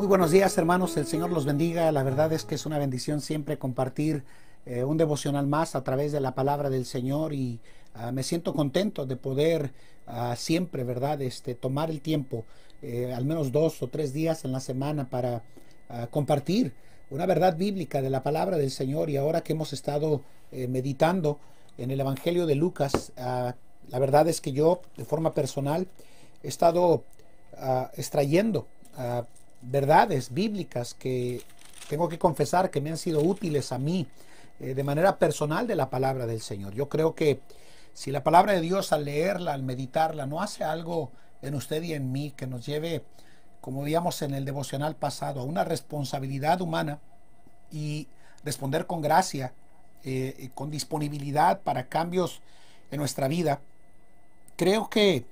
Muy buenos días, hermanos, el Señor los bendiga. La verdad es que es una bendición siempre compartir un devocional más a través de la palabra del Señor y me siento contento de poder siempre, ¿verdad? Tomar el tiempo, al menos 2 o 3 días en la semana para compartir una verdad bíblica de la palabra del Señor. Y ahora que hemos estado meditando en el Evangelio de Lucas, la verdad es que yo, de forma personal, he estado extrayendo verdades bíblicas que tengo que confesar que me han sido útiles a mí de manera personal de la palabra del Señor. Yo creo que si la palabra de Dios, al leerla, al meditarla, no hace algo en usted y en mí que nos lleve, como veíamos en el devocional pasado, a una responsabilidad humana y responder con gracia, con disponibilidad para cambios en nuestra vida, creo que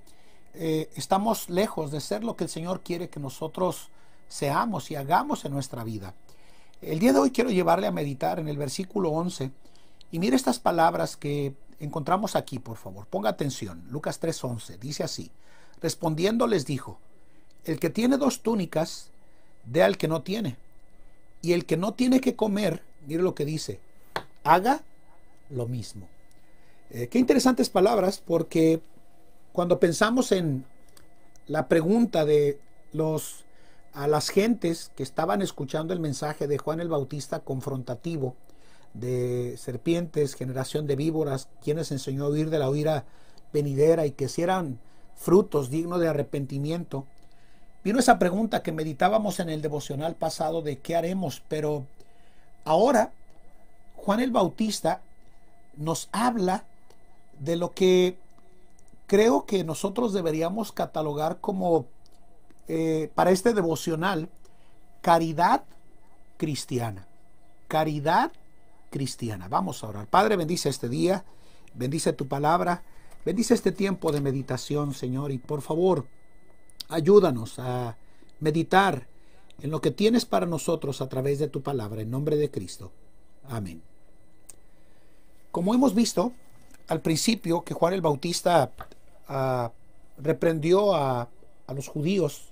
estamos lejos de ser lo que el Señor quiere que nosotros seamos y hagamos en nuestra vida. El día de hoy quiero llevarle a meditar en el versículo 11 y mire estas palabras que encontramos aquí, por favor. Ponga atención. Lucas 3:11 dice así: respondiendo les dijo, el que tiene 2 túnicas, dé al que no tiene, y el que no tiene que comer, mire lo que dice, haga lo mismo. Qué interesantes palabras, porque cuando pensamos en la pregunta de a las gentes que estaban escuchando el mensaje de Juan el Bautista confrontativo, de serpientes, generación de víboras, quienes enseñó a huir de la ira venidera y que si eran frutos dignos de arrepentimiento, vino esa pregunta que meditábamos en el devocional pasado de qué haremos, pero ahora Juan el Bautista nos habla de lo que creo que nosotros deberíamos catalogar como, para este devocional, caridad cristiana. Caridad cristiana. Vamos a orar. Padre, bendice este día, bendice tu palabra, bendice este tiempo de meditación, Señor, y por favor, ayúdanos a meditar en lo que tienes para nosotros a través de tu palabra, en nombre de Cristo. Amén. Como hemos visto al principio, que Juan el Bautista reprendió a los judíos,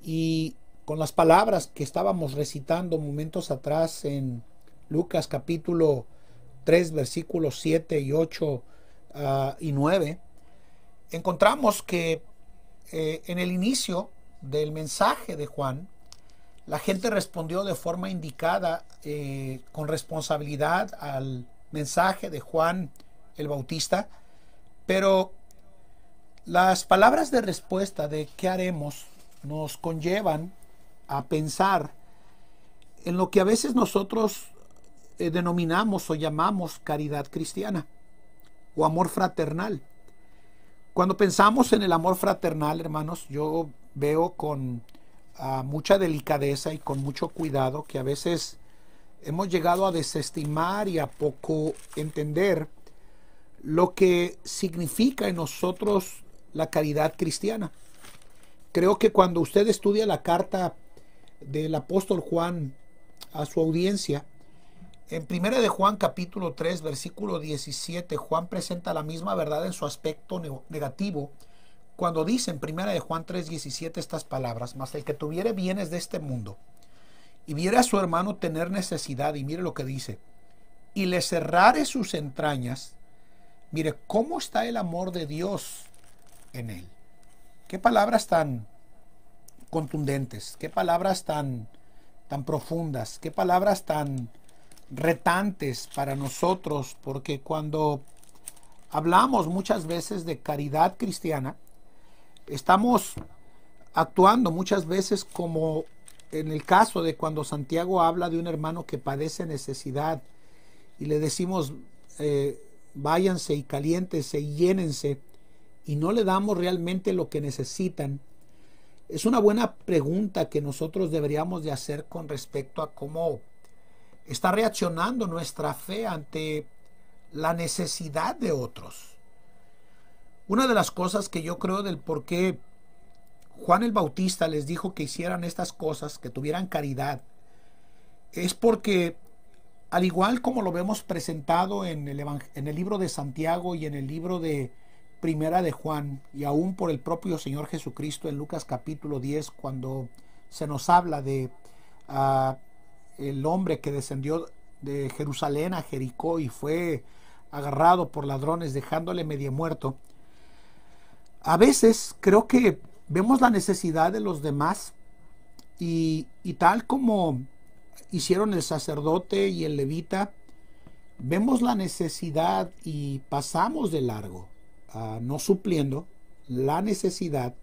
y con las palabras que estábamos recitando momentos atrás en Lucas capítulo 3 versículos 7 y 8 y 9, encontramos que en el inicio del mensaje de Juan, la gente respondió de forma indicada, con responsabilidad al mensaje de Juan el Bautista, pero las palabras de respuesta de qué haremos nos conllevan a pensar en lo que a veces nosotros denominamos o llamamos caridad cristiana o amor fraternal. Cuando pensamos en el amor fraternal, hermanos, yo veo con mucha delicadeza y con mucho cuidado que a veces hemos llegado a desestimar y a poco entender lo que significa en nosotros la caridad cristiana. Creo que cuando usted estudia la carta del apóstol Juan a su audiencia, en 1 de Juan capítulo 3 versículo 17, Juan presenta la misma verdad en su aspecto negativo cuando dice en 1 de Juan 3:17 estas palabras: mas el que tuviere bienes de este mundo y viere a su hermano tener necesidad, y mire lo que dice, y le cerrare sus entrañas, mire cómo está el amor de Dios en él. Qué palabras tan contundentes, qué palabras tan profundas, qué palabras tan retantes para nosotros, porque cuando hablamos muchas veces de caridad cristiana, estamos actuando muchas veces como en el caso de cuando Santiago habla de un hermano que padece necesidad y le decimos váyanse y caliéntense y llénense, y no le damos realmente lo que necesitan. Es una buena pregunta que nosotros deberíamos de hacer con respecto a cómo está reaccionando nuestra fe ante la necesidad de otros. Una de las cosas que yo creo del por qué Juan el Bautista les dijo que hicieran estas cosas, que tuvieran caridad, es porque, al igual como lo vemos presentado en el libro de Santiago y en el libro de Primera de Juan, y aún por el propio Señor Jesucristo en Lucas capítulo 10, cuando se nos habla de el hombre que descendió de Jerusalén a Jericó y fue agarrado por ladrones dejándole medio muerto. A veces creo que vemos la necesidad de los demás y tal como hicieron el sacerdote y el levita, vemos la necesidad y pasamos de largo, no supliendo la necesidad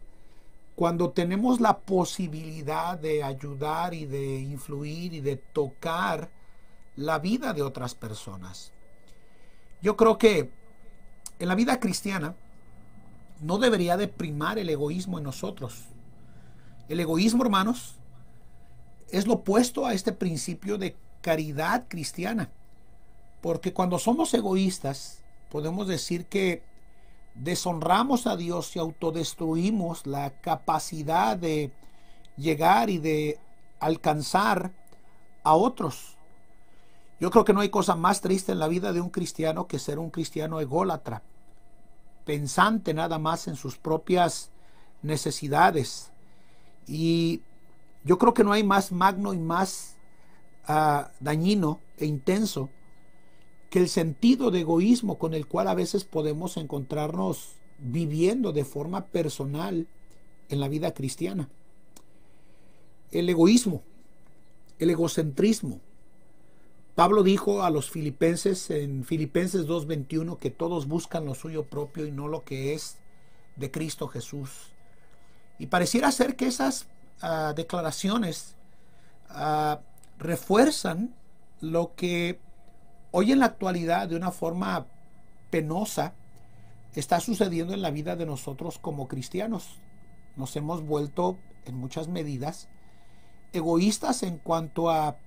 cuando tenemos la posibilidad de ayudar y de influir y de tocar la vida de otras personas. Yo creo que en la vida cristiana no debería de primar el egoísmo en nosotros. El egoísmo, hermanos, es lo opuesto a este principio de caridad cristiana. Porque cuando somos egoístas, podemos decir que deshonramos a Dios y autodestruimos la capacidad de llegar y de alcanzar a otros. Yo creo que no hay cosa más triste en la vida de un cristiano que ser un cristiano ególatra, pensante nada más en sus propias necesidades. Y yo creo que no hay más magno y más dañino e intenso que el sentido de egoísmo con el cual a veces podemos encontrarnos viviendo de forma personal en la vida cristiana. El egoísmo, el egocentrismo. Pablo dijo a los filipenses en Filipenses 2:21 que todos buscan lo suyo propio y no lo que es de Cristo Jesús. Y pareciera ser que esas declaraciones refuerzan lo que hoy en la actualidad de una forma penosa está sucediendo en la vida de nosotros como cristianos. Nos hemos vuelto en muchas medidas egoístas en cuanto a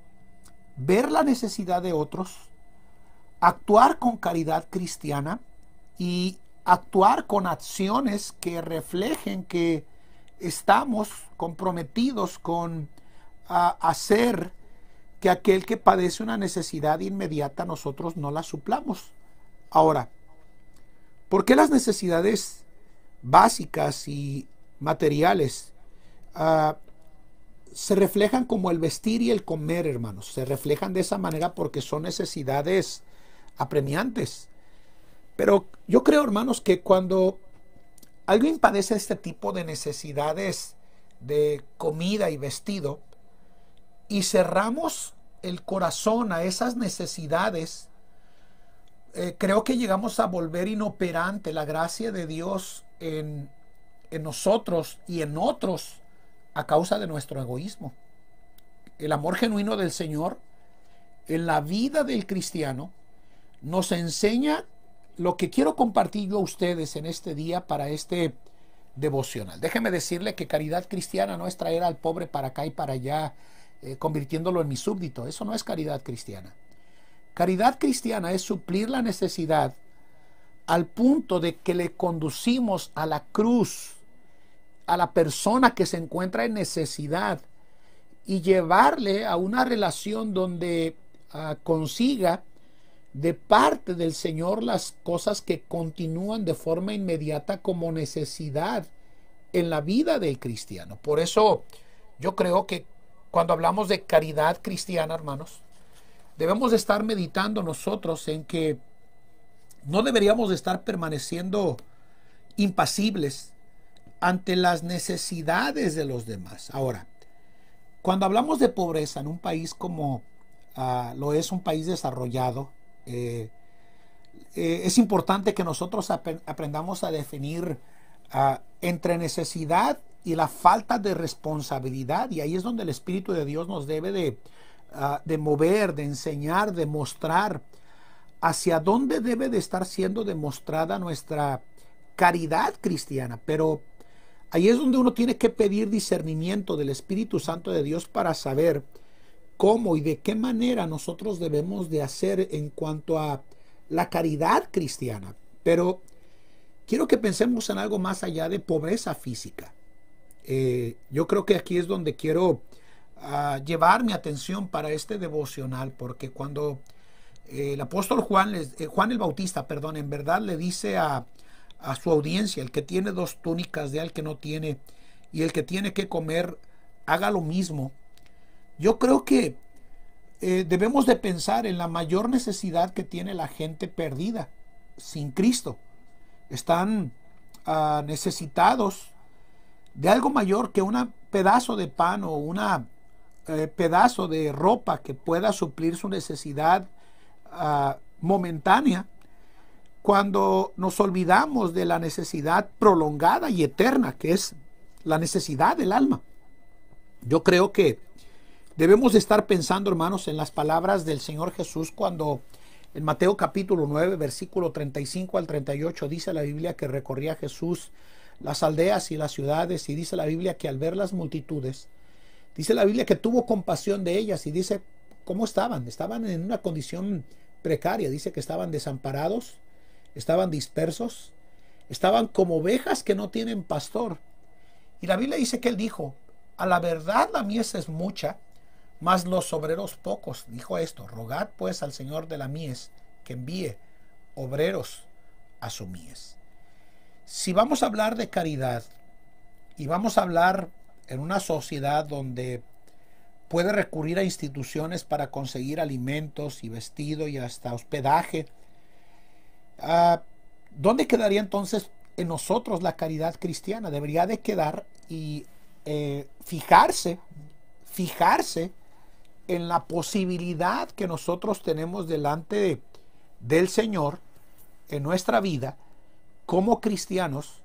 ver la necesidad de otros, actuar con caridad cristiana y actuar con acciones que reflejen que estamos comprometidos con hacer que aquel que padece una necesidad inmediata nosotros no la suplamos. Ahora, ¿por qué las necesidades básicas y materiales se reflejan como el vestir y el comer, hermanos? Se reflejan de esa manera porque son necesidades apremiantes. Pero yo creo, hermanos, que cuando alguien padece este tipo de necesidades de comida y vestido y cerramos el corazón a esas necesidades, creo que llegamos a volver inoperante la gracia de Dios en nosotros y en otros a causa de nuestro egoísmo. El amor genuino del Señor en la vida del cristiano nos enseña lo que quiero compartir yo a ustedes en este día para este devocional. Déjeme decirle que caridad cristiana no es traer al pobre para acá y para allá, convirtiéndolo en mi súbdito. Eso no es caridad cristiana. Caridad cristiana es suplir la necesidad al punto de que le conducimos a la cruz a la persona que se encuentra en necesidad y llevarle a una relación donde consiga de parte del Señor las cosas que continúan de forma inmediata como necesidad en la vida del cristiano. Por eso yo creo que cuando hablamos de caridad cristiana, hermanos, debemos de estar meditando nosotros en que no deberíamos de estar permaneciendo impasibles ante las necesidades de los demás. Ahora, cuando hablamos de pobreza en un país como lo es un país desarrollado, es importante que nosotros aprendamos a definir entre necesidad y la falta de responsabilidad, y ahí es donde el Espíritu de Dios nos debe de mover, de enseñar, de mostrar hacia dónde debe de estar siendo demostrada nuestra caridad cristiana. Pero ahí es donde uno tiene que pedir discernimiento del Espíritu Santo de Dios para saber cómo y de qué manera nosotros debemos de hacer en cuanto a la caridad cristiana. Pero quiero que pensemos en algo más allá de pobreza física. Yo creo que aquí es donde quiero llevar mi atención para este devocional, porque cuando el apóstol Juan el Bautista, en verdad le dice a su audiencia: el que tiene 2 túnicas, de al que no tiene, y el que tiene que comer, haga lo mismo. Yo creo que debemos de pensar en la mayor necesidad que tiene la gente perdida sin Cristo. Están necesitados de algo mayor que un pedazo de pan o un pedazo de ropa que pueda suplir su necesidad momentánea, cuando nos olvidamos de la necesidad prolongada y eterna que es la necesidad del alma. Yo creo que debemos de estar pensando, hermanos, en las palabras del Señor Jesús cuando en Mateo capítulo 9, versículo 35 al 38, dice la Biblia que recorría Jesús las aldeas y las ciudades, y dice la Biblia que al ver las multitudes, dice la Biblia que tuvo compasión de ellas, y dice cómo estaban. Estaban en una condición precaria. Dice que estaban desamparados, estaban dispersos, estaban como ovejas que no tienen pastor. Y la Biblia dice que él dijo: a la verdad la mies es mucha, mas los obreros pocos. Dijo esto: rogad pues al Señor de la mies que envíe obreros a su mies. Si vamos a hablar de caridad y vamos a hablar en una sociedad donde puede recurrir a instituciones para conseguir alimentos y vestido y hasta hospedaje, ¿dónde quedaría entonces en nosotros la caridad cristiana? Debería de quedar y fijarse en la posibilidad que nosotros tenemos delante del Señor en nuestra vida como cristianos,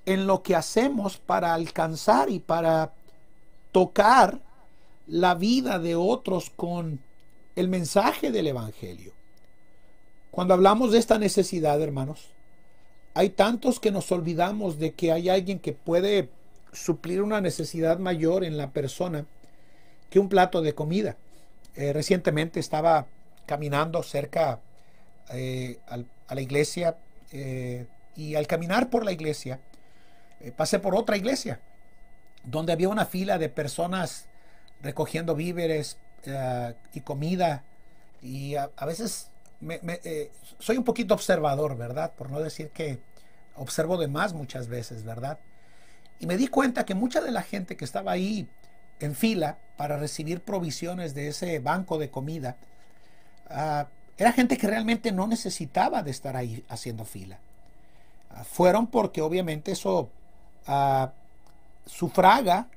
en lo que hacemos para alcanzar y para tocar la vida de otros con el mensaje del Evangelio. Cuando hablamos de esta necesidad, hermanos, hay tantos que nos olvidamos de que hay alguien que puede suplir una necesidad mayor en la persona que un plato de comida. Recientemente estaba caminando cerca a la iglesia, y al caminar por la iglesia pasé por otra iglesia donde había una fila de personas recogiendo víveres y comida, y a veces soy un poquito observador, ¿verdad? Por no decir que observo de más muchas veces, ¿verdad? Y me di cuenta que mucha de la gente que estaba ahí en fila para recibir provisiones de ese banco de comida era gente que realmente no necesitaba de estar ahí haciendo fila. Fueron porque obviamente eso sufraga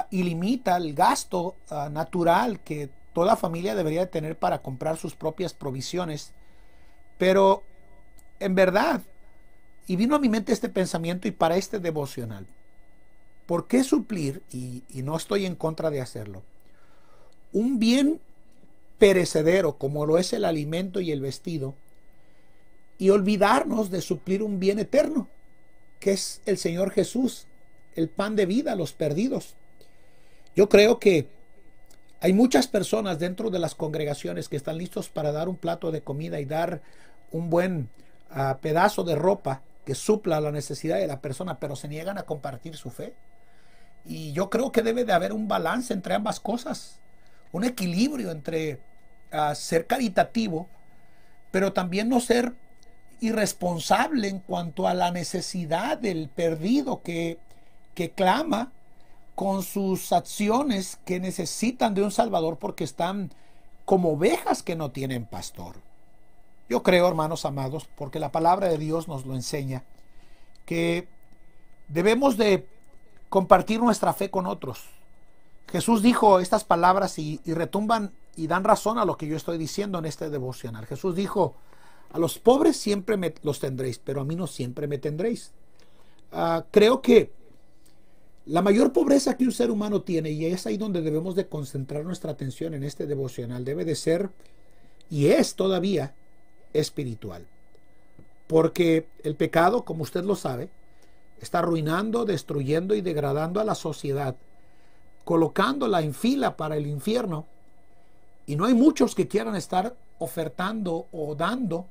y limita el gasto natural que toda familia debería de tener para comprar sus propias provisiones. Pero en verdad, y vino a mi mente este pensamiento y para este devocional, ¿por qué suplir, y no estoy en contra de hacerlo, un bien perecedero como lo es el alimento y el vestido, y olvidarnos de suplir un bien eterno, que es el Señor Jesús, el pan de vida a los perdidos? Yo creo que hay muchas personas dentro de las congregaciones que están listos para dar un plato de comida y dar un buen pedazo de ropa que supla la necesidad de la persona, pero se niegan a compartir su fe. Y yo creo que debe de haber un balance entre ambas cosas, un equilibrio entre ser caritativo, pero también no ser irresponsable en cuanto a la necesidad del perdido que clama con sus acciones, que necesitan de un Salvador porque están como ovejas que no tienen pastor. Yo creo, hermanos amados, porque la palabra de Dios nos lo enseña, que debemos de compartir nuestra fe con otros. Jesús dijo estas palabras y retumban y dan razón a lo que yo estoy diciendo en este devocional. Jesús dijo: a los pobres siempre los tendréis, pero a mí no siempre me tendréis. Creo que la mayor pobreza que un ser humano tiene, y es ahí donde debemos de concentrar nuestra atención en este devocional, debe de ser, y es todavía, espiritual. Porque el pecado, como usted lo sabe, está arruinando, destruyendo y degradando a la sociedad, colocándola en fila para el infierno. Y no hay muchos que quieran estar ofertando o dando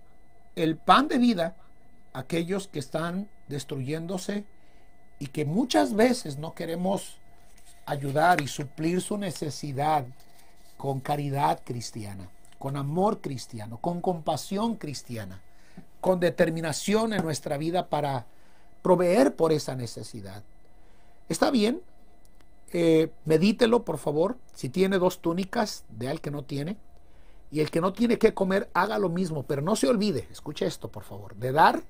el pan de vida a aquellos que están destruyéndose y que muchas veces no queremos ayudar y suplir su necesidad con caridad cristiana, con amor cristiano, con compasión cristiana, con determinación en nuestra vida para proveer por esa necesidad. Está bien, Medítelo, por favor. Si tiene 2 túnicas, dé al que no tiene. Y el que no tiene que comer, haga lo mismo. Pero no se olvide, escuche esto, por favor, de dar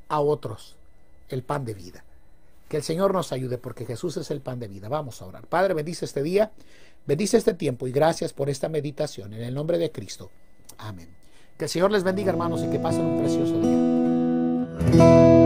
a otros el pan de vida. Que el Señor nos ayude, porque Jesús es el pan de vida. Vamos a orar. Padre, bendice este día, bendice este tiempo y gracias por esta meditación. En el nombre de Cristo. Amén. Que el Señor les bendiga, hermanos, y que pasen un precioso día.